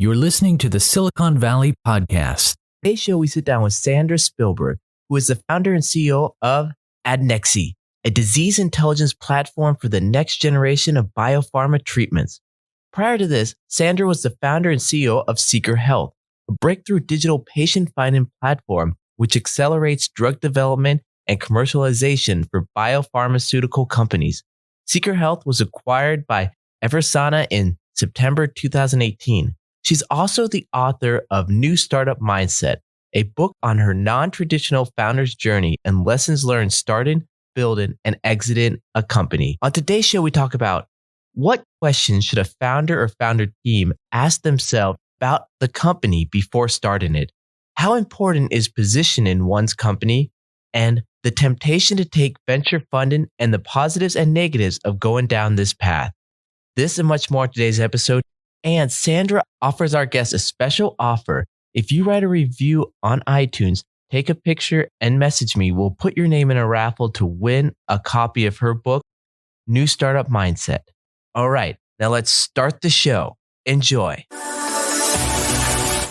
You're listening to the Silicon Valley Podcast. Today's show, we sit down with Sandra Shpilberg, who is the founder and CEO of Adnexi, a disease intelligence platform for the next generation of biopharma treatments. Prior to this, Sandra was the founder and CEO of Seeker Health, a breakthrough digital patient-finding platform which accelerates drug development and commercialization for biopharmaceutical companies. Seeker Health was acquired by EVERSANA in September 2018. She's also the author of New Startup Mindset, a book on her non-traditional founder's journey and lessons learned starting, building, and exiting a company. On today's show, we talk about what questions should a founder or founder team ask themselves about the company before starting it, how important is position in one's company, and the temptation to take venture funding and the positives and negatives of going down this path. This and much more in today's episode. And Sandra offers our guests a special offer. If you write a review on iTunes, take a picture and message me. We'll put your name in a raffle to win a copy of her book, New Startup Mindset. All right, now let's start the show. Enjoy.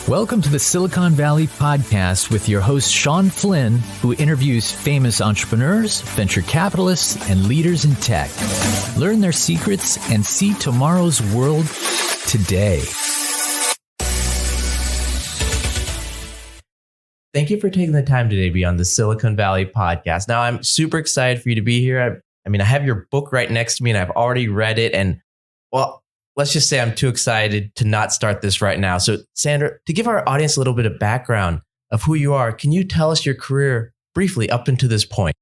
Welcome to the Silicon Valley Podcast with your host, Sean Flynn, who interviews famous entrepreneurs, venture capitalists, and leaders in tech. Learn their secrets and see tomorrow's world today. Thank you for taking the time today to be on the Silicon Valley Podcast. Now, I'm super excited for you to be here. I have your book right next to me and I've already read it. And well, let's just say I'm too excited to not start this right now. So Sandra, to give our audience a little bit of background of who you are, can you tell us your career briefly up until this point?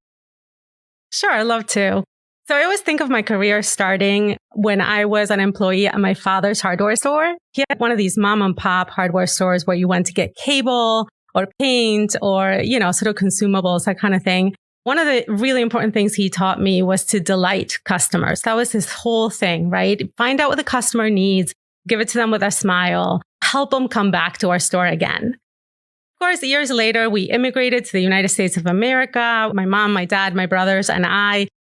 Sure, I'd love to. So I always think of my career starting when I was an employee at my father's hardware store. He had one of these mom and pop hardware stores where you went to get cable or paint or, sort of consumables, that kind of thing. One of the really important things he taught me was to delight customers. That was his whole thing, right? Find out what the customer needs, give it to them with a smile, help them come back to our store again. Of course, years later, we immigrated to the United States of America. My mom, my dad, my brothers, and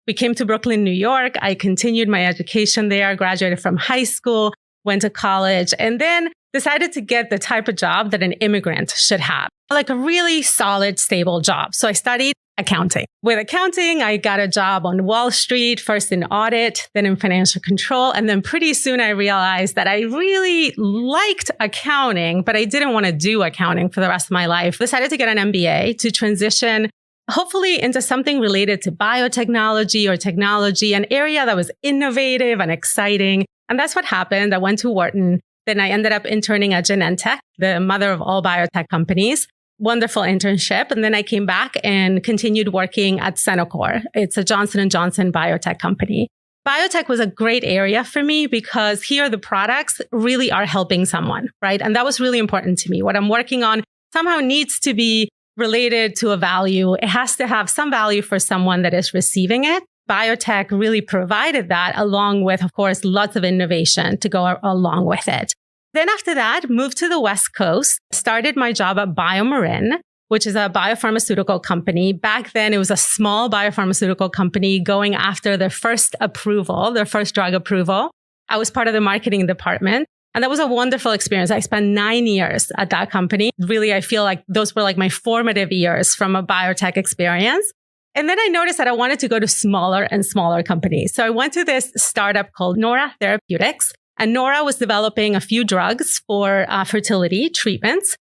we came to Brooklyn, New York. I continued my education there, graduated from high school, went to college, and then decided to get the type of job that an immigrant should have, like a really solid, stable job. So I studied accounting. With accounting, I got a job on Wall Street, first in audit, then in financial control. And then pretty soon I realized that I really liked accounting, but I didn't want to do accounting for the rest of my life. Decided to get an MBA to transition hopefully into something related to biotechnology or technology, an area that was innovative and exciting. And that's what happened. I went to Wharton. Then I ended up interning at Genentech, the mother of all biotech companies. Wonderful internship. And then I came back and continued working at Centocor. It's a Johnson & Johnson biotech company. Biotech was a great area for me because here the products really are helping someone, right? And that was really important to me. What I'm working on somehow needs to be related to a value. It has to have some value for someone that is receiving it. Biotech really provided that, along with, of course, lots of innovation to go along with it. Then after that, moved to the West Coast, started my job at BioMarin, which is a biopharmaceutical company. Back then, it was a small biopharmaceutical company going after their first approval, their first drug approval. I was part of the marketing department. And that was a wonderful experience. I spent 9 years at that company. Really, I feel like those were like my formative years from a biotech experience. And then I noticed that I wanted to go to smaller and smaller companies. So I went to this startup called Nora Therapeutics. And Nora was developing a few drugs for fertility treatments.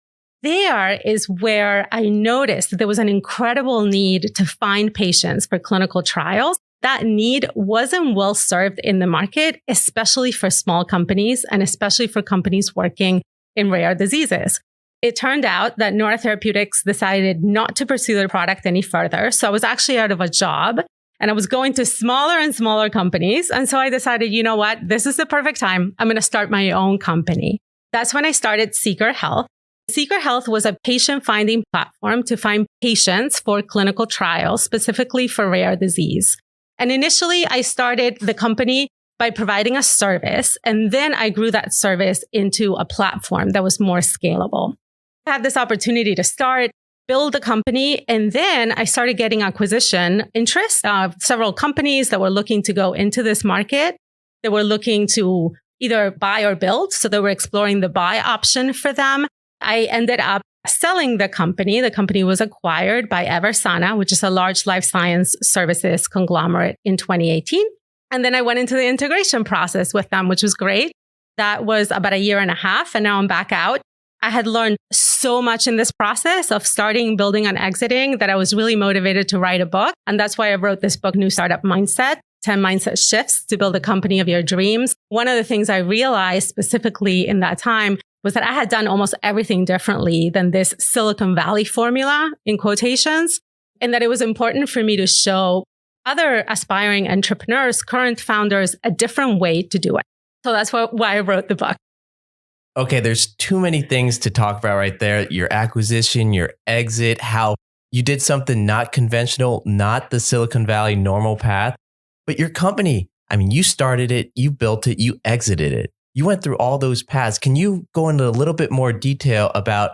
There is where I noticed that there was an incredible need to find patients for clinical trials. That need wasn't well served in the market, especially for small companies and especially for companies working in rare diseases. It turned out that Nora Therapeutics decided not to pursue their product any further. So I was actually out of a job. And I was going to smaller and smaller companies. And so I decided, you know what? This is the perfect time. I'm going to start my own company. That's when I started Seeker Health. Seeker Health was a patient-finding platform to find patients for clinical trials, specifically for rare disease. And initially, I started the company by providing a service. And then I grew that service into a platform that was more scalable. I had this opportunity to build a company. And then I started getting acquisition interest of several companies that were looking to go into this market. They were looking to either buy or build. So they were exploring the buy option for them. I ended up selling the company. The company was acquired by EVERSANA, which is a large life science services conglomerate, in 2018. And then I went into the integration process with them, which was great. That was about a year and a half. And now I'm back out. I had learned so much in this process of starting, building, and exiting that I was really motivated to write a book. And that's why I wrote this book, New Startup Mindset, 10 Mindset Shifts to Build a Company of Your Dreams. One of the things I realized specifically in that time was that I had done almost everything differently than this Silicon Valley formula, in quotations, and that it was important for me to show other aspiring entrepreneurs, current founders, a different way to do it. So that's why I wrote the book. Okay, there's too many things to talk about right there. Your acquisition, your exit, how you did something not conventional, not the Silicon Valley normal path. But your company, I mean, you started it, you built it, you exited it. You went through all those paths. Can you go into a little bit more detail about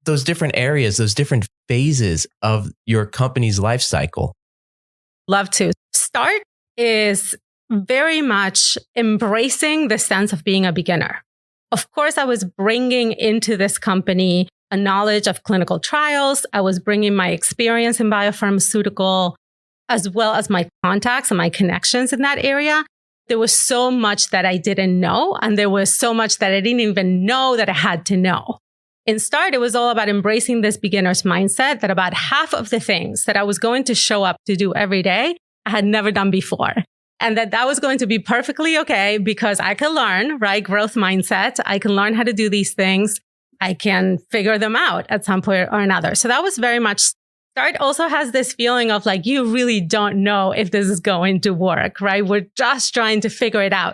those different areas, those different phases of your company's life cycle? Love to. Start is very much embracing the sense of being a beginner. Of course, I was bringing into this company a knowledge of clinical trials. I was bringing my experience in biopharmaceutical, as well as my contacts and my connections in that area. There was so much that I didn't know, and there was so much that I didn't even know that I had to know. In Start, it was all about embracing this beginner's mindset that about half of the things that I was going to show up to do every day, I had never done before. And that was going to be perfectly okay because I can learn, right? Growth mindset. I can learn how to do these things. I can figure them out at some point or another. So that was very much Start also has this feeling of like, you really don't know if this is going to work, right? We're just trying to figure it out.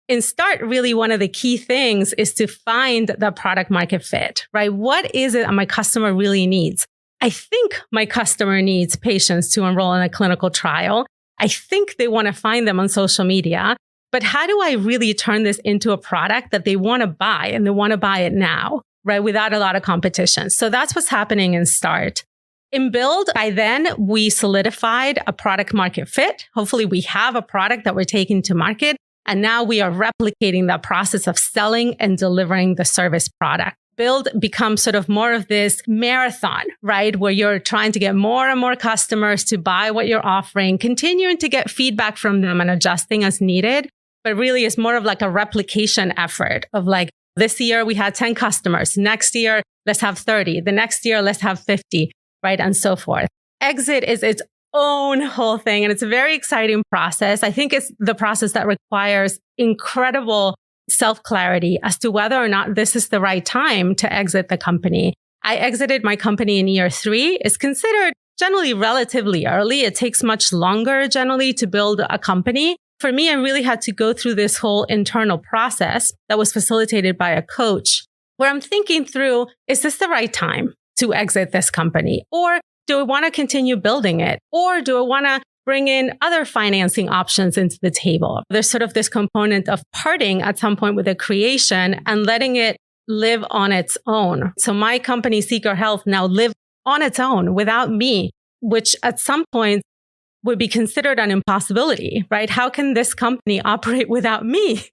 In Start, really one of the key things is to find the product market fit, right? What is it that my customer really needs? I think my customer needs patients to enroll in a clinical trial. I think they want to find them on social media, but how do I really turn this into a product that they want to buy and they want to buy it now, right? Without a lot of competition. So that's what's happening in Start. In Build, by then, we solidified a product market fit. Hopefully we have a product that we're taking to market. And now we are replicating that process of selling and delivering the service product. Build becomes sort of more of this marathon, right? Where you're trying to get more and more customers to buy what you're offering, continuing to get feedback from them and adjusting as needed. But really it's more of like a replication effort of like, this year we had 10 customers. Next year, let's have 30. The next year, let's have 50, right? And so forth. Exit is its own whole thing. And it's a very exciting process. I think it's the process that requires incredible self-clarity as to whether or not this is the right time to exit the company. I exited my company in year 3. It's considered generally relatively early. It takes much longer generally to build a company. For me, I really had to go through this whole internal process that was facilitated by a coach where I'm thinking through, is this the right time to exit this company? Or do I want to continue building it? Or do I want to bring in other financing options into the table? There's sort of this component of parting at some point with the creation and letting it live on its own. So my company, Seeker Health, now lives on its own without me, which at some point would be considered an impossibility, right? How can this company operate without me?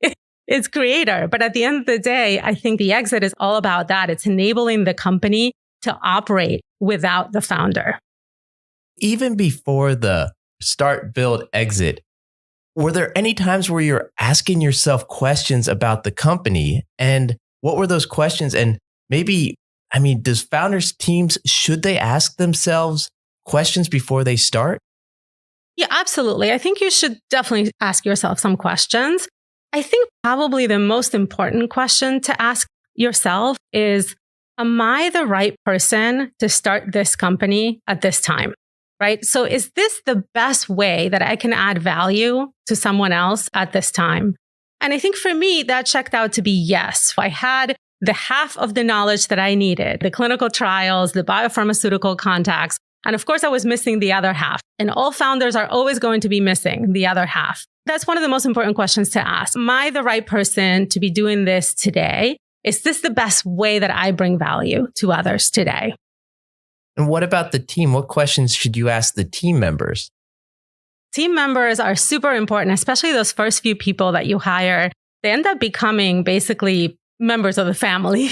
Its creator. But at the end of the day, I think the exit is all about that. It's enabling the company to operate without the founder. Even before the Start, Build, Exit, were there any times where you're asking yourself questions about the company? And what were those questions? And maybe, I mean, does founders teams, should they ask themselves questions before they start? Yeah, absolutely. I think you should definitely ask yourself some questions. I think probably the most important question to ask yourself is, am I the right person to start this company at this time? Right? So is this the best way that I can add value to someone else at this time? And I think for me, that checked out to be yes. I had the half of the knowledge that I needed, the clinical trials, the biopharmaceutical contacts. And of course, I was missing the other half. And all founders are always going to be missing the other half. That's one of the most important questions to ask. Am I the right person to be doing this today? Is this the best way that I bring value to others today? And what about the team? What questions should you ask the team members? Team members are super important, especially those first few people that you hire. they end up becoming basically members of the family.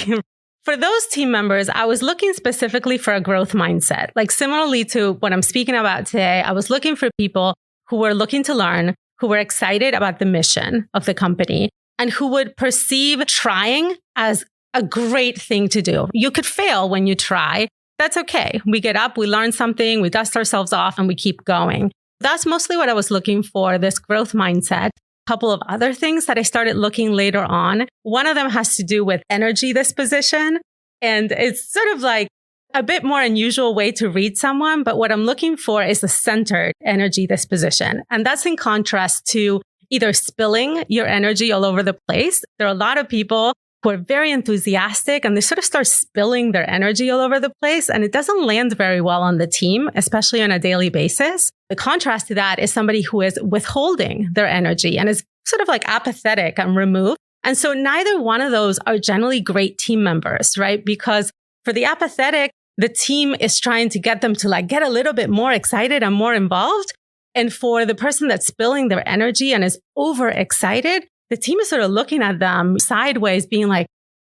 For those team members, I was looking specifically for a growth mindset. Like similarly to what I'm speaking about today, I was looking for people who were looking to learn, who were excited about the mission of the company, and who would perceive trying as a great thing to do. You could fail when you try. That's okay. We get up, we learn something, we dust ourselves off, and we keep going. That's mostly what I was looking for, this growth mindset. Couple of other things that I started looking later on. One of them has to do with energy disposition. And it's sort of like a bit more unusual way to read someone. But what I'm looking for is a centered energy disposition. And that's in contrast to either spilling your energy all over the place. There are a lot of people who are very enthusiastic and they sort of start spilling their energy all over the place. And it doesn't land very well on the team, especially on a daily basis. The contrast to that is somebody who is withholding their energy and is sort of like apathetic and removed. And so neither one of those are generally great team members, right? Because for the apathetic, the team is trying to get them to like get a little bit more excited and more involved. And for the person that's spilling their energy and is overexcited, the team is sort of looking at them sideways, being like,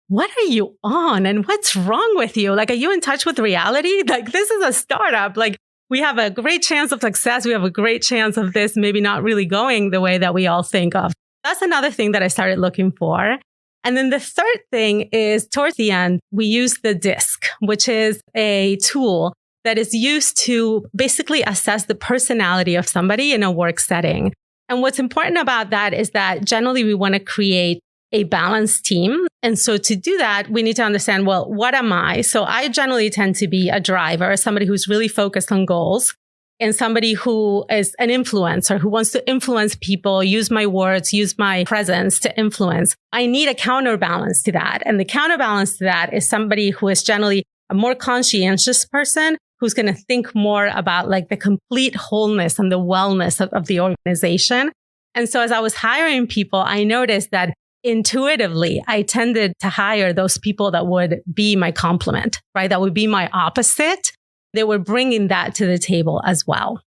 what are you on? And what's wrong with you? Like, are you in touch with reality? Like, this is a startup. Like, we have a great chance of success. We have a great chance of this maybe not really going the way that we all think of. That's another thing that I started looking for. And then the third thing is towards the end, we use the DISC, which is a tool that is used to basically assess the personality of somebody in a work setting. And what's important about that is that generally we want to create a balanced team. And so to do that, we need to understand, well, what am I? So I generally tend to be a driver, somebody who's really focused on goals, and somebody who is an influencer, who wants to influence people, use my words, use my presence to influence. I need a counterbalance to that. And the counterbalance to that is somebody who is generally a more conscientious person who's going to think more about like the complete wholeness and the wellness of the organization. And so as I was hiring people, I noticed that intuitively, I tended to hire those people that would be my complement, right? That would be my opposite. They were bringing that to the table as well.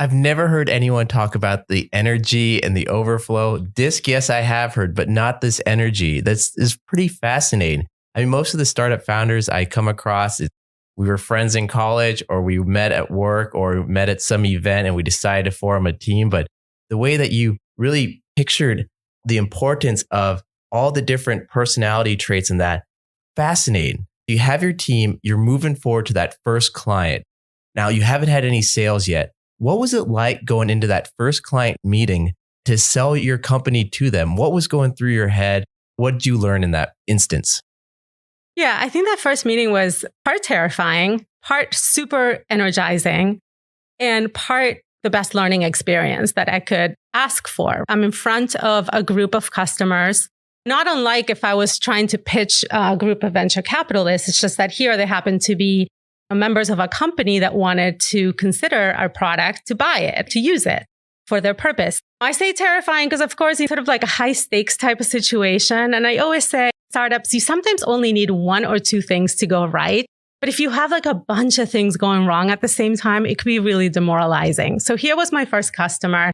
I've never heard anyone talk about the energy and the overflow. DISC, yes, I have heard, but not this energy. That's is pretty fascinating. I mean, most of the startup founders I come across, we were friends in college, or we met at work, or met at some event and we decided to form a team. But the way that you really pictured the importance of all the different personality traits in that, fascinating. You have your team, you're moving forward to that first client. Now, you haven't had any sales yet. What was it like going into that first client meeting to sell your company to them? What was going through your head? What did you learn in that instance? Yeah, I think that first meeting was part terrifying, part super energizing, and part the best learning experience that I could ask for. I'm in front of a group of customers, not unlike if I was trying to pitch a group of venture capitalists. It's just that here they happen to be members of a company that wanted to consider our product, to buy it, to use it for their purpose. I say terrifying because, of course, it's sort of like a high stakes type of situation. And I always say, startups, you sometimes only need one or two things to go right. But if you have like a bunch of things going wrong at the same time, it could be really demoralizing. So here was my first customer.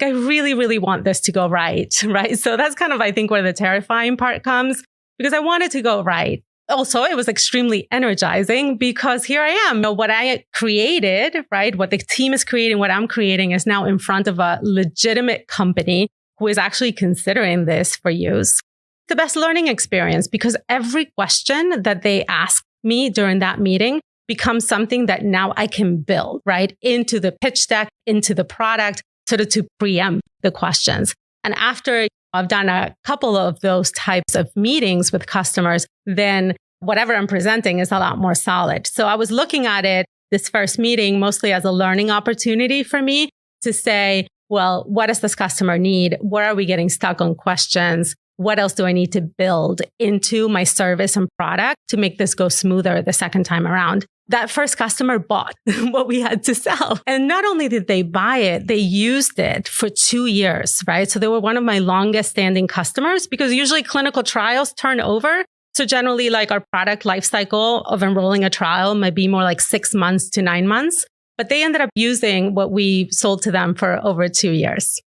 I really, really want this to go right, right? So that's kind of, I think, where the terrifying part comes, because I wanted to go right. Also, it was extremely energizing because here I am. What I created, right? What the team is creating, what I'm creating is now in front of a legitimate company who is actually considering this for use. The best learning experience, because every question that they ask me during that meeting becomes something that now I can build, right? Into the pitch deck, into the product, sort of to preempt the questions. And after I've done a couple of those types of meetings with customers, then whatever I'm presenting is a lot more solid. So I was looking at it, this first meeting, mostly as a learning opportunity for me to say, well, what does this customer need? Where are we getting stuck on questions? What else do I need to build into my service and product to make this go smoother the second time around? That first customer bought what we had to sell. And not only did they buy it, they used it for 2 years, right? So they were one of my longest standing customers because usually clinical trials turn over. So generally, like our product life cycle of enrolling a trial might be more like 6 months to 9 months. But they ended up using what we sold to them for over 2 years.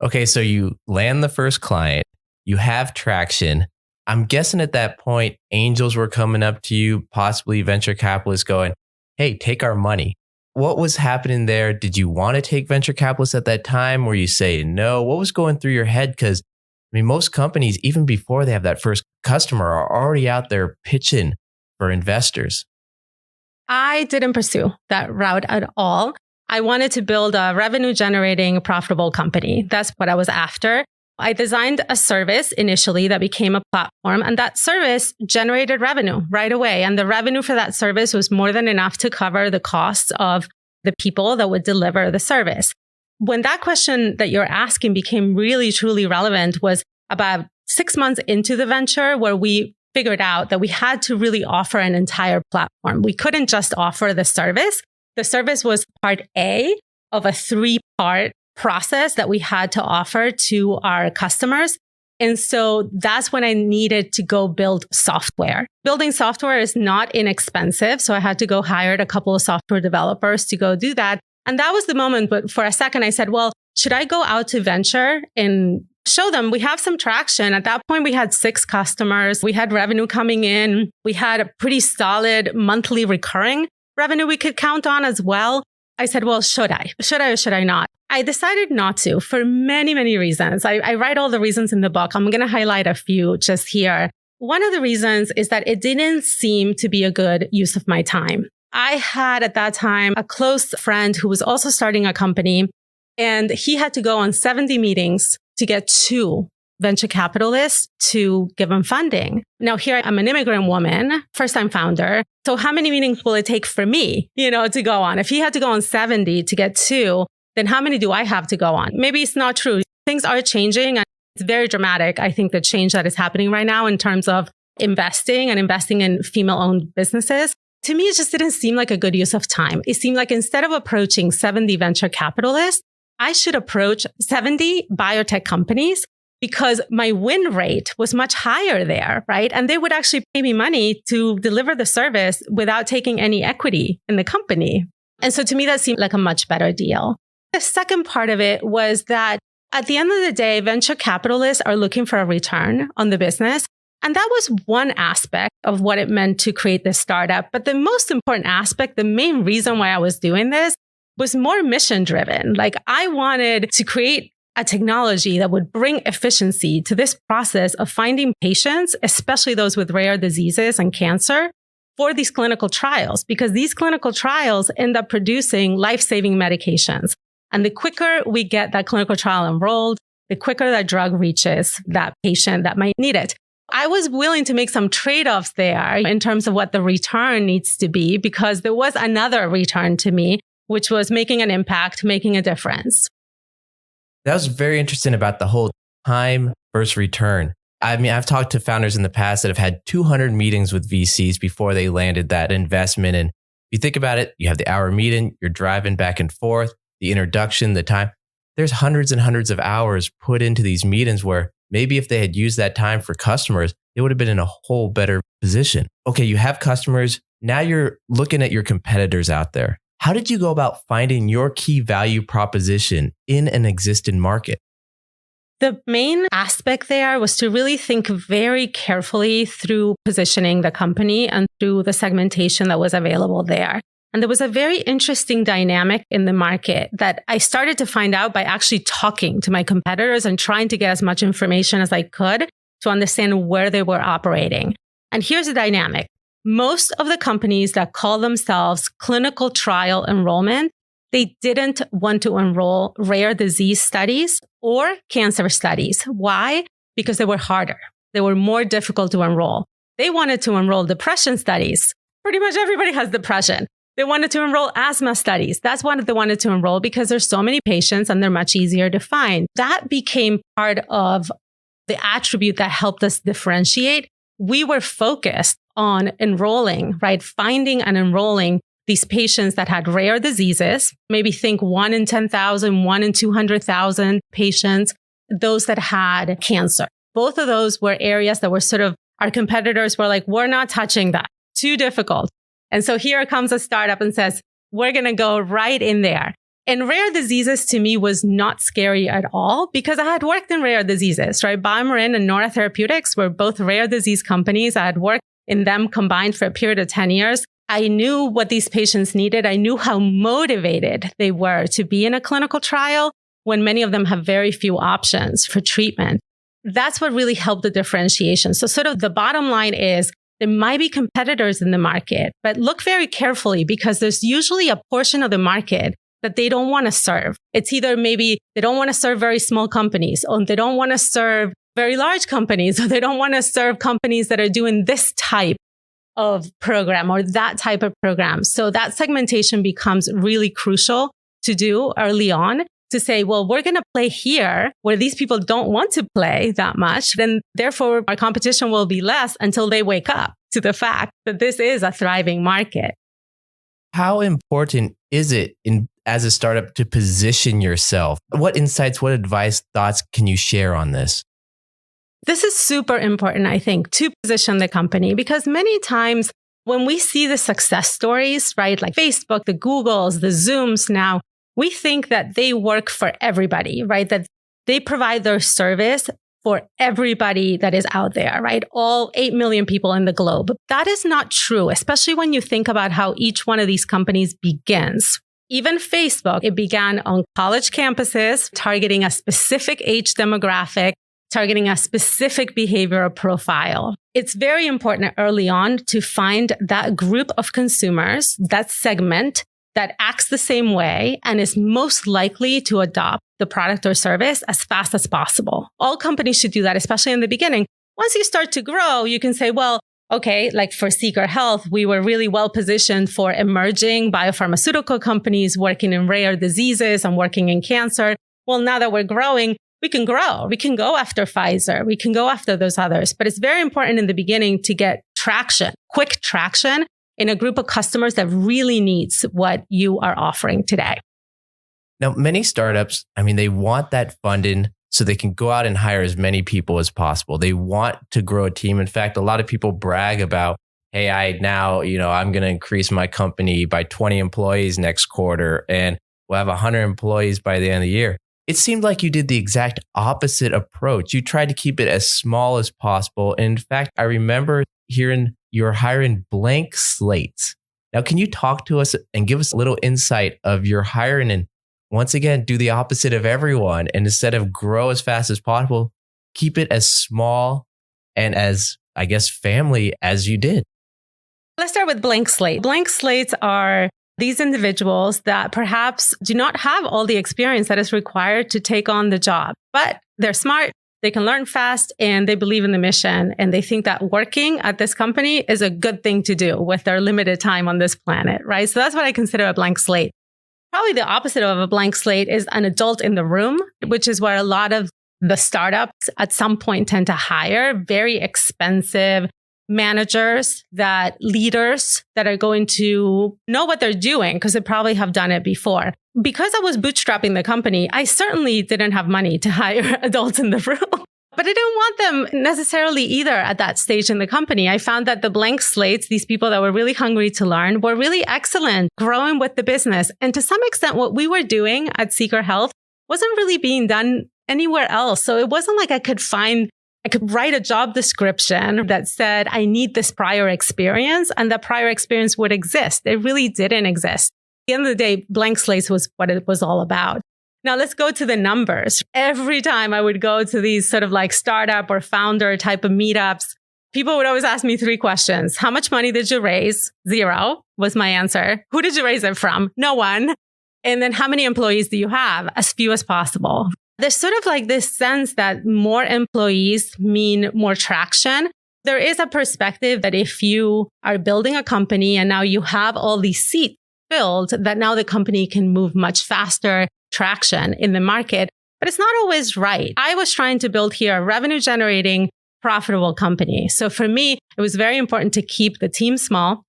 Okay, so you land the first client, you have traction. I'm guessing at that point, angels were coming up to you, possibly venture capitalists going, hey, take our money. What was happening there? Did you want to take venture capitalists at that time? Were you saying no? What was going through your head? Because most companies, even before they have that first customer, are already out there pitching for investors. I didn't pursue that route at all. I wanted to build a revenue generating, profitable company. That's what I was after. I designed a service initially that became a platform, and that service generated revenue right away. And the revenue for that service was more than enough to cover the costs of the people that would deliver the service. When that question that you're asking became really, truly relevant was about 6 months into the venture, where we figured out that we had to really offer an entire platform. We couldn't just offer the service. The service was part A of a 3-part process that we had to offer to our customers. And so that's when I needed to go build software. Building software is not inexpensive. So I had to go hire a couple of software developers to go do that. And that was the moment. But for a second, I said, well, should I go out to venture and show them we have some traction? At that point, we had 6 customers. We had revenue coming in. We had a pretty solid monthly recurring revenue we could count on as well. I said, well, should I? Should I or should I not? I decided not to for many, many reasons. I write all the reasons in the book. I'm going to highlight a few just here. One of the reasons is that it didn't seem to be a good use of my time. I had at that time a close friend who was also starting a company, and he had to go on 70 meetings to get 2 venture capitalists to give him funding. Now here I'm an immigrant woman, first-time founder. So how many meetings will it take for me, to go on? If he had to go on 70 to get 2, then how many do I have to go on? Maybe it's not true. Things are changing, and it's very dramatic. I think the change that is happening right now in terms of investing in female-owned businesses. To me, it just didn't seem like a good use of time. It seemed like instead of approaching 70 venture capitalists, I should approach 70 biotech companies, because my win rate was much higher there, right? And they would actually pay me money to deliver the service without taking any equity in the company. And so to me, that seemed like a much better deal. The second part of it was that at the end of the day, venture capitalists are looking for a return on the business. And that was one aspect of what it meant to create this startup. But the most important aspect, the main reason why I was doing this, was more mission driven. Like I wanted to create a technology that would bring efficiency to this process of finding patients, especially those with rare diseases and cancer, for these clinical trials, because these clinical trials end up producing life-saving medications. And the quicker we get that clinical trial enrolled, the quicker that drug reaches that patient that might need it. I was willing to make some trade-offs there in terms of what the return needs to be, because there was another return to me, which was making an impact, making a difference. That was very interesting about the whole time versus return. I've talked to founders in the past that have had 200 meetings with VCs before they landed that investment. And if you think about it, you have the hour meeting, you're driving back and forth, the introduction, the time. There's hundreds and hundreds of hours put into these meetings where maybe if they had used that time for customers, they would have been in a whole better position. Okay, you have customers. Now you're looking at your competitors out there. How did you go about finding your key value proposition in an existing market? The main aspect there was to really think very carefully through positioning the company and through the segmentation that was available there. And there was a very interesting dynamic in the market that I started to find out by actually talking to my competitors and trying to get as much information as I could to understand where they were operating. And here's the dynamic. Most of the companies that call themselves clinical trial enrollment, they didn't want to enroll rare disease studies or cancer studies. Why? Because they were harder. They were more difficult to enroll. They wanted to enroll depression studies. Pretty much everybody has depression. They wanted to enroll asthma studies. That's what they wanted to enroll because there's so many patients and they're much easier to find. That became part of the attribute that helped us differentiate. We were focused on enrolling, right? Finding and enrolling these patients that had rare diseases, maybe think 1 in 10,000, 1 in 200,000 patients, those that had cancer. Both of those were areas that were sort of, our competitors were like, we're not touching that. Too difficult. And so here comes a startup and says, we're going to go right in there. And rare diseases to me was not scary at all because I had worked in rare diseases, right? BioMarin and Nora Therapeutics were both rare disease companies. I had worked in them combined for a period of 10 years. I knew what these patients needed. I knew how motivated they were to be in a clinical trial when many of them have very few options for treatment. That's what really helped the differentiation. So sort of the bottom line is there might be competitors in the market, but look very carefully because there's usually a portion of the market that they don't want to serve. It's either maybe they don't want to serve very small companies, or they don't want to serve very large companies, or they don't want to serve companies that are doing this type of program or that type of program. So that segmentation becomes really crucial to do early on to say, well, we're going to play here where these people don't want to play that much. Then therefore our competition will be less until they wake up to the fact that this is a thriving market. How important is it as a startup to position yourself? What insights, what advice, thoughts can you share on this? This is super important, I think, to position the company because many times when we see the success stories, right, like Facebook, the Googles, the Zooms now, we think that they work for everybody, right? That they provide their service for everybody that is out there, right? All 8 million people in the globe. That is not true, especially when you think about how each one of these companies begins. Even Facebook, it began on college campuses, targeting a specific age demographic, targeting a specific behavioral profile. It's very important early on to find that group of consumers, that segment that acts the same way and is most likely to adopt the product or service as fast as possible. All companies should do that, especially in the beginning. Once you start to grow, you can say, well, okay, like for Seeker Health, we were really well positioned for emerging biopharmaceutical companies working in rare diseases and working in cancer. Well, now that we're growing, we can grow. We can go after Pfizer. We can go after those others. But it's very important in the beginning to get traction, quick traction in a group of customers that really needs what you are offering today. Now, many startups, they want that funding so they can go out and hire as many people as possible. They want to grow a team. In fact, a lot of people brag about, hey, I'm going to increase my company by 20 employees next quarter and we'll have 100 employees by the end of the year. It seemed like you did the exact opposite approach. You tried to keep it as small as possible. And in fact, I remember hearing you're hiring blank slates. Now, can you talk to us and give us a little insight of your hiring and once again, do the opposite of everyone and instead of grow as fast as possible, keep it as small and as, family as you did? Let's start with blank slate. Blank slates are these individuals that perhaps do not have all the experience that is required to take on the job, but they're smart, they can learn fast, and they believe in the mission. And they think that working at this company is a good thing to do with their limited time on this planet, right? So that's what I consider a blank slate. Probably the opposite of a blank slate is an adult in the room, which is where a lot of the startups at some point tend to hire very expensive managers, leaders that are going to know what they're doing because they probably have done it before. Because I was bootstrapping the company, I certainly didn't have money to hire adults in the room. But I didn't want them necessarily either at that stage in the company. I found that the blank slates, these people that were really hungry to learn, were really excellent growing with the business. And to some extent, what we were doing at Seeker Health wasn't really being done anywhere else. So it wasn't like I could write a job description that said, I need this prior experience, and that prior experience would exist. It really didn't exist. At the end of the day, blank slates was what it was all about. Now let's go to the numbers. Every time I would go to these sort of like startup or founder type of meetups, people would always ask me 3 questions. How much money did you raise? 0 was my answer. Who did you raise it from? No one. And then how many employees do you have? As few as possible. There's sort of like this sense that more employees mean more traction. There is a perspective that if you are building a company and now you have all these seats filled, that now the company can move much faster, traction in the market. But it's not always right. I was trying to build here a revenue generating, profitable company. So for me, it was very important to keep the team small,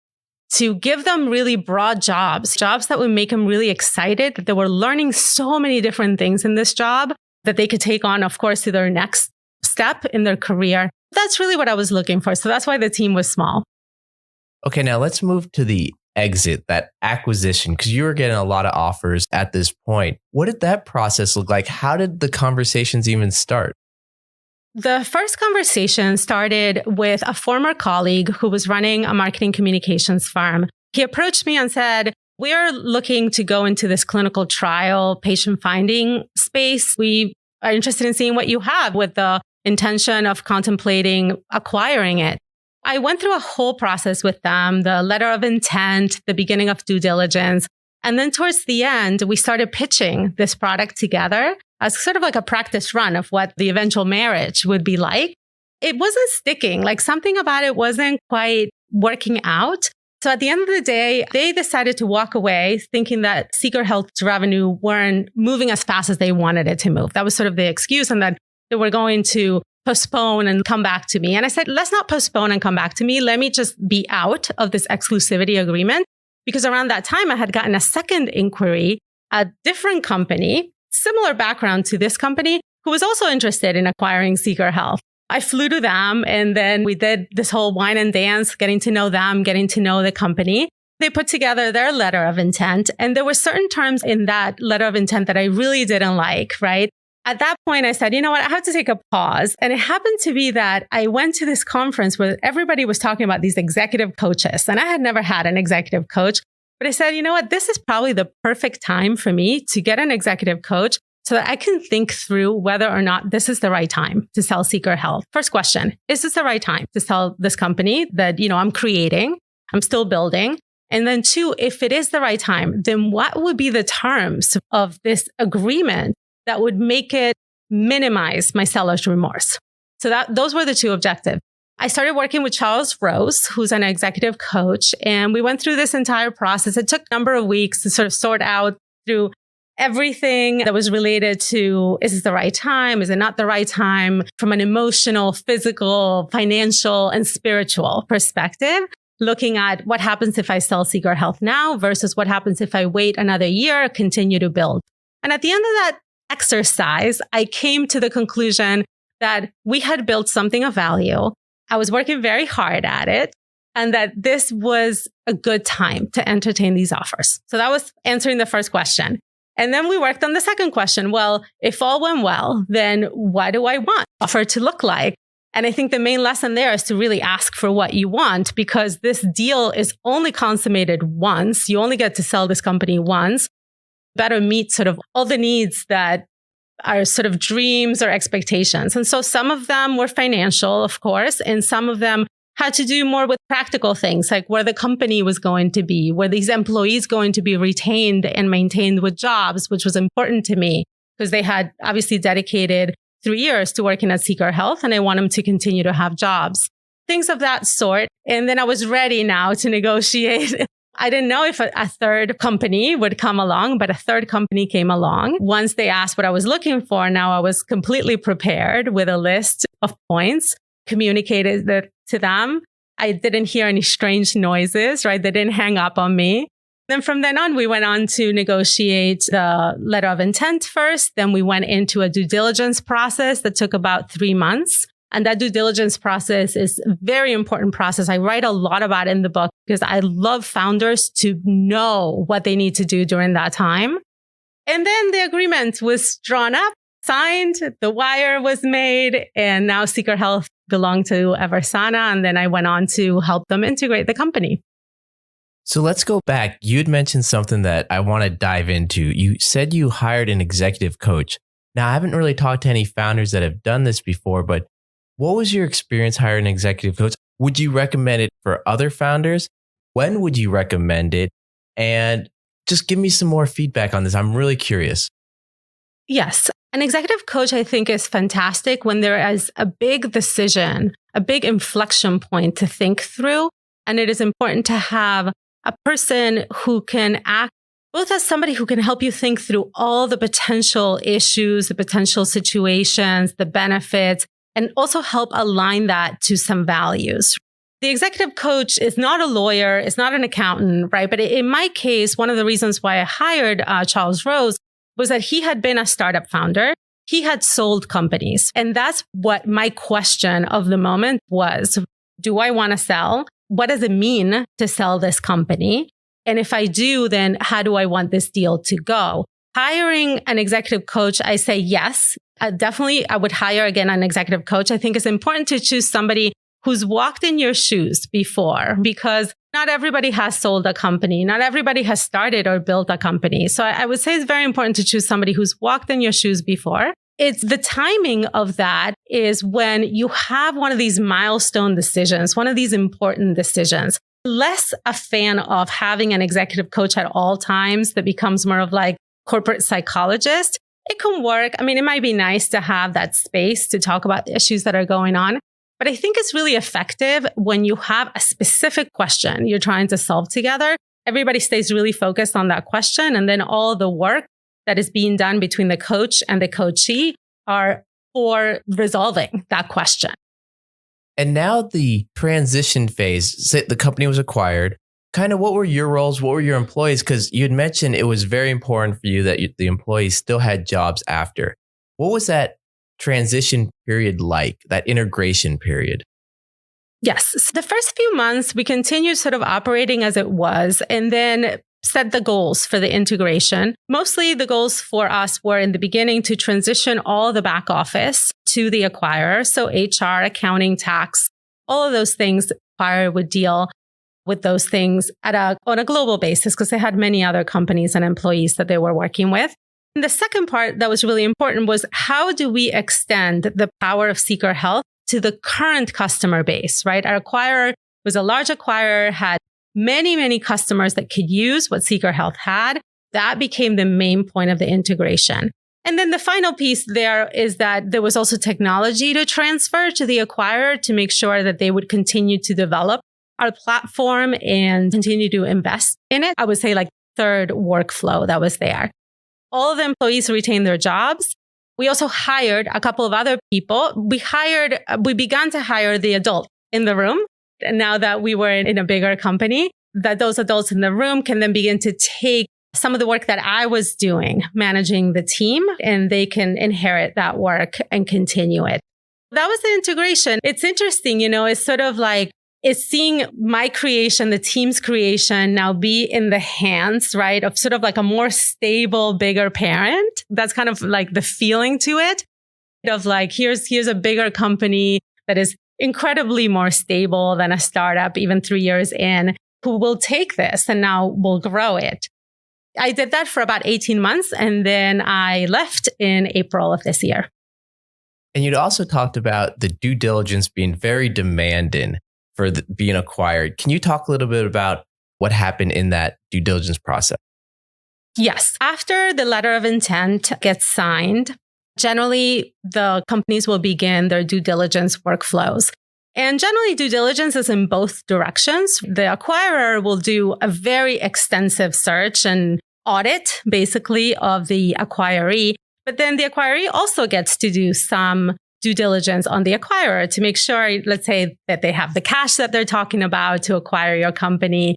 to give them really broad jobs that would make them really excited, that they were learning so many different things in this job that they could take on, of course, to their next step in their career. That's really what I was looking for. So that's why the team was small. Okay, now let's move to the exit, that acquisition, because you were getting a lot of offers at this point. What did that process look like? How did the conversations even start? The first conversation started with a former colleague who was running a marketing communications firm. He approached me and said, we are looking to go into this clinical trial patient finding space. We are interested in seeing what you have with the intention of contemplating acquiring it. I went through a whole process with them, the letter of intent, the beginning of due diligence. And then towards the end, we started pitching this product together as sort of like a practice run of what the eventual marriage would be like. It wasn't sticking, like something about it wasn't quite working out. So at the end of the day, they decided to walk away thinking that Seeker Health's revenue weren't moving as fast as they wanted it to move. That was sort of the excuse, and that they were going to postpone and come back to me. And I said, let's not postpone and come back to me. Let me just be out of this exclusivity agreement. Because around that time, I had gotten a second inquiry, a different company, similar background to this company, who was also interested in acquiring Seeker Health. I flew to them, and then we did this whole wine and dance, getting to know them, getting to know the company. They put together their letter of intent, and there were certain terms in that letter of intent that I really didn't like, right? At that point, I said, you know what, I have to take a pause. And it happened to be that I went to this conference where everybody was talking about these executive coaches, and I had never had an executive coach. But I said, you know what, this is probably the perfect time for me to get an executive coach so that I can think through whether or not this is the right time to sell Seeker Health. First question, is this the right time to sell this company that, I'm creating, I'm still building? And then two, if it is the right time, then what would be the terms of this agreement that would make it minimize my seller's remorse? So those were the two objectives. I started working with Charles Rose, who's an executive coach, and we went through this entire process. It took a number of weeks to sort of sort out through everything that was related to, is this the right time? Is it not the right time? From an emotional, physical, financial, and spiritual perspective, looking at what happens if I sell Seeker Health now versus what happens if I wait another year, continue to build. And at the end of that exercise, I came to the conclusion that we had built something of value. I was working very hard at it, and that this was a good time to entertain these offers. So that was answering the first question. And then we worked on the second question. Well, if all went well, then what do I want the offer to look like? And I think the main lesson there is to really ask for what you want, because this deal is only consummated once. You only get to sell this company once. Better meet sort of all the needs that are sort of dreams or expectations. And so some of them were financial, of course, and some of them had to do more with practical things, like where the company was going to be, where these employees going to be retained and maintained with jobs, which was important to me because they had obviously dedicated 3 years to working at Seeker Health, and I want them to continue to have jobs, things of that sort. And then I was ready now to negotiate. I didn't know if a third company would come along, but a third company came along. Once they asked what I was looking for, now I was completely prepared with a list of points, communicated that to them. I didn't hear any strange noises, right? They didn't hang up on me. Then from then on, we went on to negotiate the letter of intent first. Then we went into a due diligence process that took about 3 months. And that due diligence process is a very important process. I write a lot about it in the book because I love founders to know what they need to do during that time. And then the agreement was drawn up, signed, the wire was made, and now Seeker Health belonged to EVERSANA. And then I went on to help them integrate the company. So let's go back. You had mentioned something that I want to dive into. You said you hired an executive coach. Now, I haven't really talked to any founders that have done this before, but what was your experience hiring an executive coach? Would you recommend it for other founders? When would you recommend it? And just give me some more feedback on this. I'm really curious. Yes. An executive coach, I think, is fantastic when there is a big decision, a big inflection point to think through. And it is important to have a person who can act both as somebody who can help you think through all the potential issues, the potential situations, the benefits, and also help align that to some values. The executive coach is not a lawyer, is not an accountant, right? But in my case, one of the reasons why I hired Charles Rose was that he had been a startup founder. He had sold companies. And that's what my question of the moment was. Do I want to sell? What does it mean to sell this company? And if I do, then how do I want this deal to go? Hiring an executive coach, I say yes. Definitely, I would hire again an executive coach. I think it's important to choose somebody who's walked in your shoes before, because not everybody has sold a company. Not everybody has started or built a company. So I would say it's very important to choose somebody who's walked in your shoes before. It's the timing of that is when you have one of these milestone decisions, one of these important decisions. Less a fan of having an executive coach at all times that becomes more of like corporate psychologist. It can work. I mean, it might be nice to have that space to talk about the issues that are going on. But I think it's really effective when you have a specific question you're trying to solve together. Everybody stays really focused on that question. And then all the work that is being done between the coach and the coachee are for resolving that question. And now the transition phase, the company was acquired. Kind of what were your roles? What were your employees? Because you had mentioned it was very important for you that the employees still had jobs after. What was that transition period like, that integration period? Yes. So the first few months, we continued sort of operating as it was and then set the goals for the integration. Mostly the goals for us were in the beginning to transition all the back office to the acquirer. So HR, accounting, tax, all of those things, acquirer would deal with those things on a global basis because they had many other companies and employees that they were working with. And the second part that was really important was how do we extend the power of Seeker Health to the current customer base, right? Our acquirer was a large acquirer, had many, many customers that could use what Seeker Health had. That became the main point of the integration. And then the final piece there is that there was also technology to transfer to the acquirer to make sure that they would continue to develop our platform and continue to invest in it. I would say like third workflow that was there. All of the employees retained their jobs. We also hired a couple of other people. We began to hire the adult in the room. And now that we were in a bigger company, that those adults in the room can then begin to take some of the work that I was doing, managing the team, and they can inherit that work and continue it. That was the integration. It's interesting, it's sort of like, it's seeing my creation, the team's creation now be in the hands, right, of sort of like a more stable, bigger parent. That's kind of like the feeling to it of like, here's a bigger company that is incredibly more stable than a startup, even 3 years in, who will take this and now will grow it. I did that for about 18 months and then I left in April of this year. And you'd also talked about the due diligence being very demanding for being acquired. Can you talk a little bit about what happened in that due diligence process? Yes. After the letter of intent gets signed, generally the companies will begin their due diligence workflows. And generally due diligence is in both directions. The acquirer will do a very extensive search and audit basically of the acquiree. But then the acquiree also gets to do some due diligence on the acquirer to make sure, let's say, that they have the cash that they're talking about to acquire your company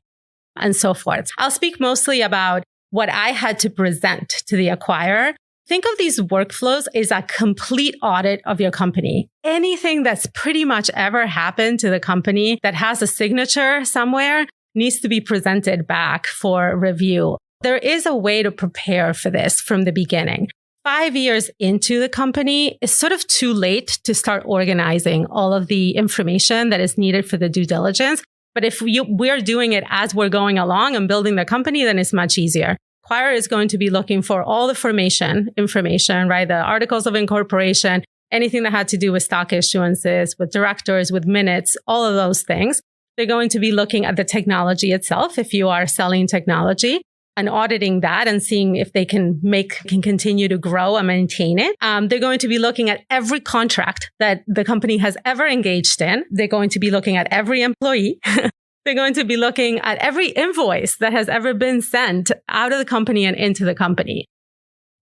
and so forth. I'll speak mostly about what I had to present to the acquirer. Think of these workflows as a complete audit of your company. Anything that's pretty much ever happened to the company that has a signature somewhere needs to be presented back for review. There is a way to prepare for this from the beginning. 5 years into the company, it's sort of too late to start organizing all of the information that is needed for the due diligence. But if we're doing it as we're going along and building the company, then it's much easier. Acquirer is going to be looking for all the information, right? The articles of incorporation, anything that had to do with stock issuances, with directors, with minutes, all of those things. They're going to be looking at the technology itself if you are selling technology, and auditing that and seeing if they can continue to grow and maintain it. They're going to be looking at every contract that the company has ever engaged in. They're going to be looking at every employee. They're going to be looking at every invoice that has ever been sent out of the company and into the company.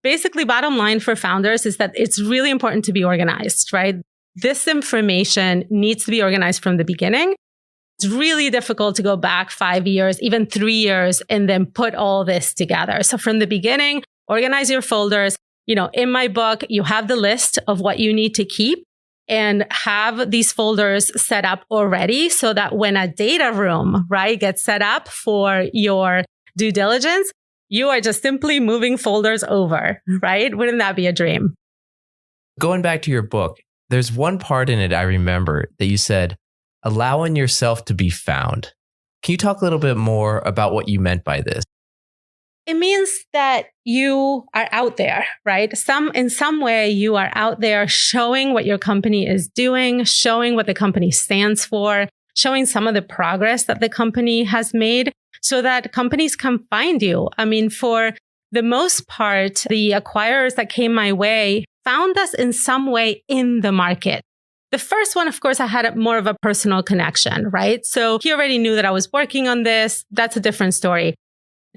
Basically, bottom line for founders is that it's really important to be organized, right? This information needs to be organized from the beginning. It's really difficult to go back 5 years, even 3 years, and then put all this together. So from the beginning, organize your folders. In my book, you have the list of what you need to keep and have these folders set up already so that when a data room, right, gets set up for your due diligence, you are just simply moving folders over, right? Wouldn't that be a dream? Going back to your book, there's one part in it I remember that you said, allowing yourself to be found. Can you talk a little bit more about what you meant by this? It means that you are out there, right? In some way, you are out there showing what your company is doing, showing what the company stands for, showing some of the progress that the company has made so that companies can find you. I mean, for the most part, the acquirers that came my way found us in some way in the market. The first one, of course, I had more of a personal connection, right? So he already knew that I was working on this. That's a different story.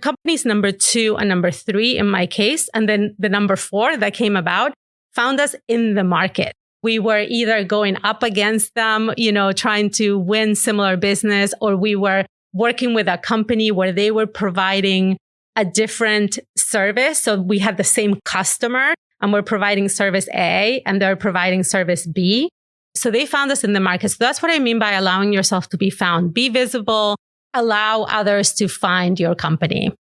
Companies number 2 and number 3 in my case, and then the number 4 that came about, found us in the market. We were either going up against them, trying to win similar business, or we were working with a company where they were providing a different service. So we had the same customer and we're providing service A and they're providing service B. So they found us in the market. So that's what I mean by allowing yourself to be found. Be visible, allow others to find your company.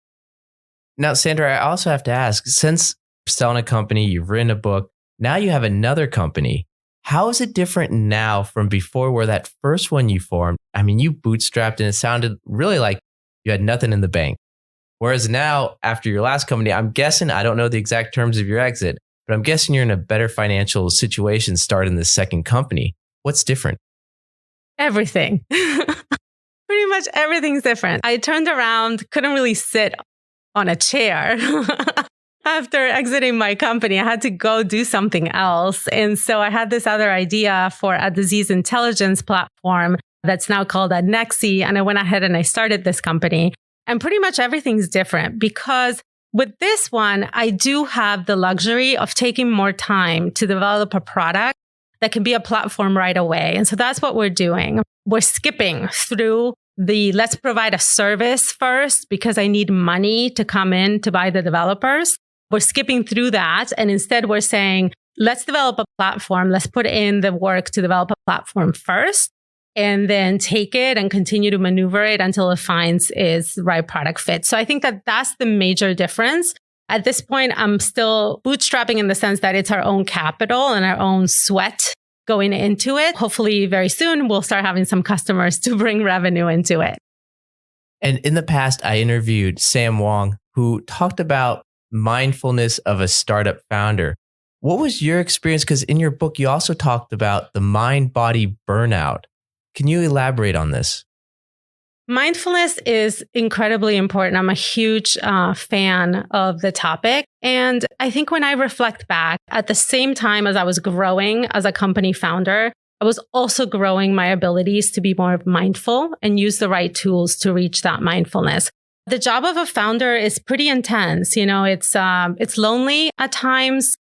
Now, Sandra, I also have to ask, since selling a company, you've written a book, now you have another company. How is it different now from before where that first one you formed? I mean, you bootstrapped and it sounded really like you had nothing in the bank. Whereas now, after your last company, I'm guessing, I don't know the exact terms of your exit, but I'm guessing you're in a better financial situation starting the second company. What's different? Everything. Pretty much everything's different. I turned around, couldn't really sit on a chair. After exiting my company, I had to go do something else. And so I had this other idea for a disease intelligence platform that's now called Adnexi. And I went ahead and I started this company. And pretty much everything's different because with this one, I do have the luxury of taking more time to develop a product that can be a platform right away. And so that's what we're doing. We're skipping through let's provide a service first because I need money to come in to buy the developers. We're skipping through that. And instead we're saying, let's develop a platform. Let's put in the work to develop a platform first and then take it and continue to maneuver it until it finds its right product fit. So I think that that's the major difference. At this point, I'm still bootstrapping in the sense that it's our own capital and our own sweat going into it. Hopefully very soon we'll start having some customers to bring revenue into it. And in the past, I interviewed Sam Wong, who talked about mindfulness of a startup founder. What was your experience? Because in your book, you also talked about the mind-body burnout. Can you elaborate on this? Mindfulness is incredibly important. I'm a huge fan of the topic. And I think when I reflect back, at the same time as I was growing as a company founder, I was also growing my abilities to be more mindful and use the right tools to reach that mindfulness. The job of a founder is pretty intense. It's lonely at times.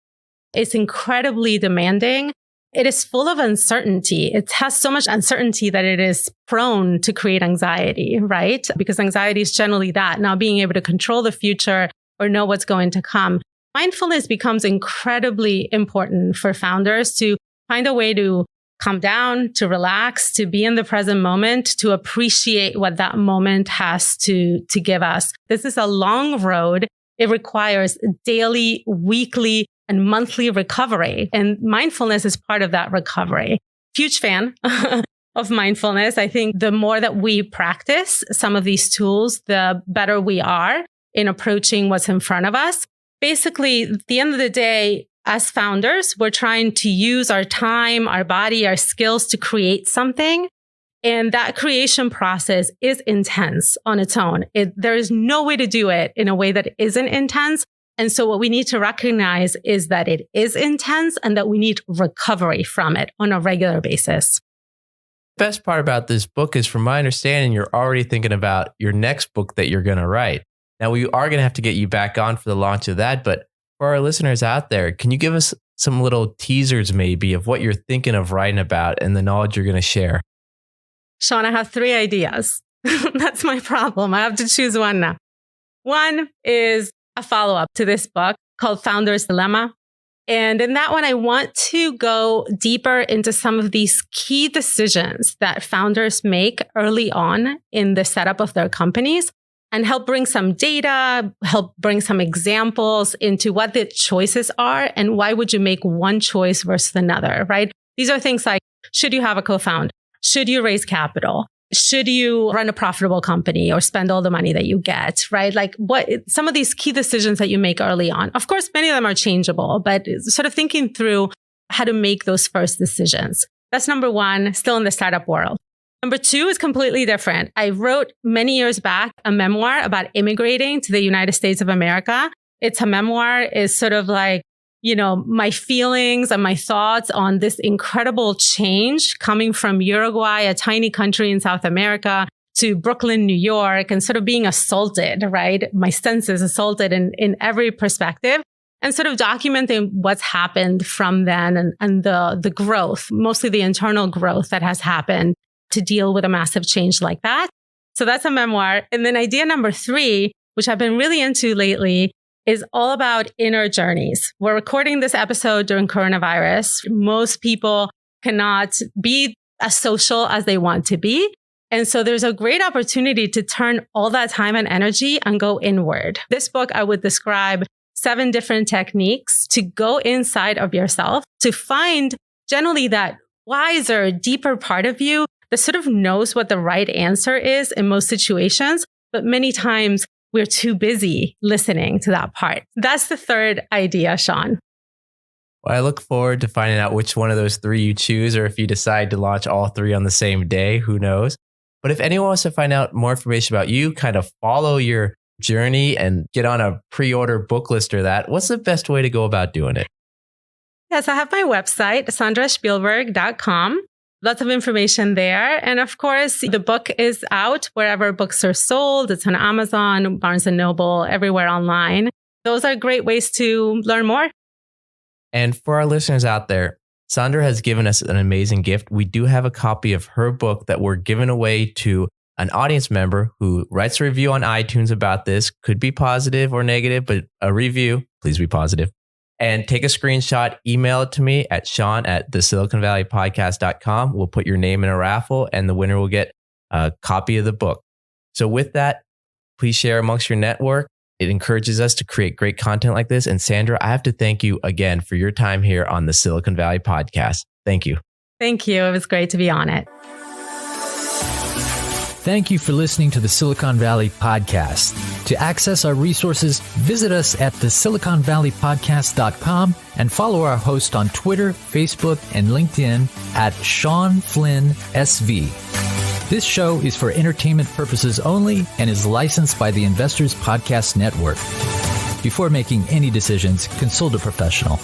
It's incredibly demanding. It is full of uncertainty. It has so much uncertainty that it is prone to create anxiety, right? Because anxiety is generally that, not being able to control the future or know what's going to come. Mindfulness becomes incredibly important for founders to find a way to calm down, to relax, to be in the present moment, to appreciate what that moment has to give us. This is a long road. It requires daily, weekly, and monthly recovery. And mindfulness is part of that recovery. Huge fan of mindfulness. I think the more that we practice some of these tools, the better we are in approaching what's in front of us. Basically, at the end of the day, as founders, we're trying to use our time, our body, our skills to create something. And that creation process is intense on its own. There is no way to do it in a way that isn't intense. And so what we need to recognize is that it is intense and that we need recovery from it on a regular basis. The best part about this book is, from my understanding, you're already thinking about your next book that you're going to write. Now, we are going to have to get you back on for the launch of that. But for our listeners out there, can you give us some little teasers maybe of what you're thinking of writing about and the knowledge you're going to share? Sean, I have 3 ideas. That's my problem. I have to choose one now. One is a follow-up to this book called Founder's Dilemma. And in that one, I want to go deeper into some of these key decisions that founders make early on in the setup of their companies and help bring some data, help bring some examples into what the choices are and why would you make one choice versus another, right? These are things like, should you have a co-found? Should you raise capital? Should you run a profitable company or spend all the money that you get, right? Like what some of these key decisions that you make early on. Of course, many of them are changeable, but sort of thinking through how to make those first decisions. That's number one, still in the startup world. Number two is completely different. I wrote many years back a memoir about immigrating to the United States of America. It's a memoir, is sort of like, my feelings and my thoughts on this incredible change coming from Uruguay, a tiny country in South America, to Brooklyn, New York, and sort of being assaulted, right? My senses assaulted in every perspective, and sort of documenting what's happened from then and the growth, mostly the internal growth that has happened to deal with a massive change like that. So that's a memoir. And then idea number three, which I've been really into lately, is all about inner journeys. We're recording this episode during coronavirus. Most people cannot be as social as they want to be. And so there's a great opportunity to turn all that time and energy and go inward. This book, I would describe 7 different techniques to go inside of yourself to find generally that wiser, deeper part of you that sort of knows what the right answer is in most situations. But many times we're too busy listening to that part. That's the third idea, Sean. Well, I look forward to finding out which one of those 3 you choose, or if you decide to launch all 3 on the same day, who knows? But if anyone wants to find out more information about you, kind of follow your journey and get on a pre-order book list or that, what's the best way to go about doing it? Yes, I have my website, sandrashpilberg.com. Lots of information there. And of course, the book is out wherever books are sold. It's on Amazon, Barnes & Noble, everywhere online. Those are great ways to learn more. And for our listeners out there, Sandra has given us an amazing gift. We do have a copy of her book that we're giving away to an audience member who writes a review on iTunes about this. Could be positive or negative, but a review, please be positive. And take a screenshot, email it to me at sean@thesiliconvalleypodcast.com. We'll put your name in a raffle and the winner will get a copy of the book. So with that, please share amongst your network. It encourages us to create great content like this. And Sandra, I have to thank you again for your time here on the Silicon Valley Podcast. Thank you. Thank you. It was great to be on it. Thank you for listening to the Silicon Valley Podcast. To access our resources, visit us at thesiliconvalleypodcast.com and follow our host on Twitter, Facebook, and LinkedIn at Sean Flynn SV. This show is for entertainment purposes only and is licensed by the Investors Podcast Network. Before making any decisions, consult a professional.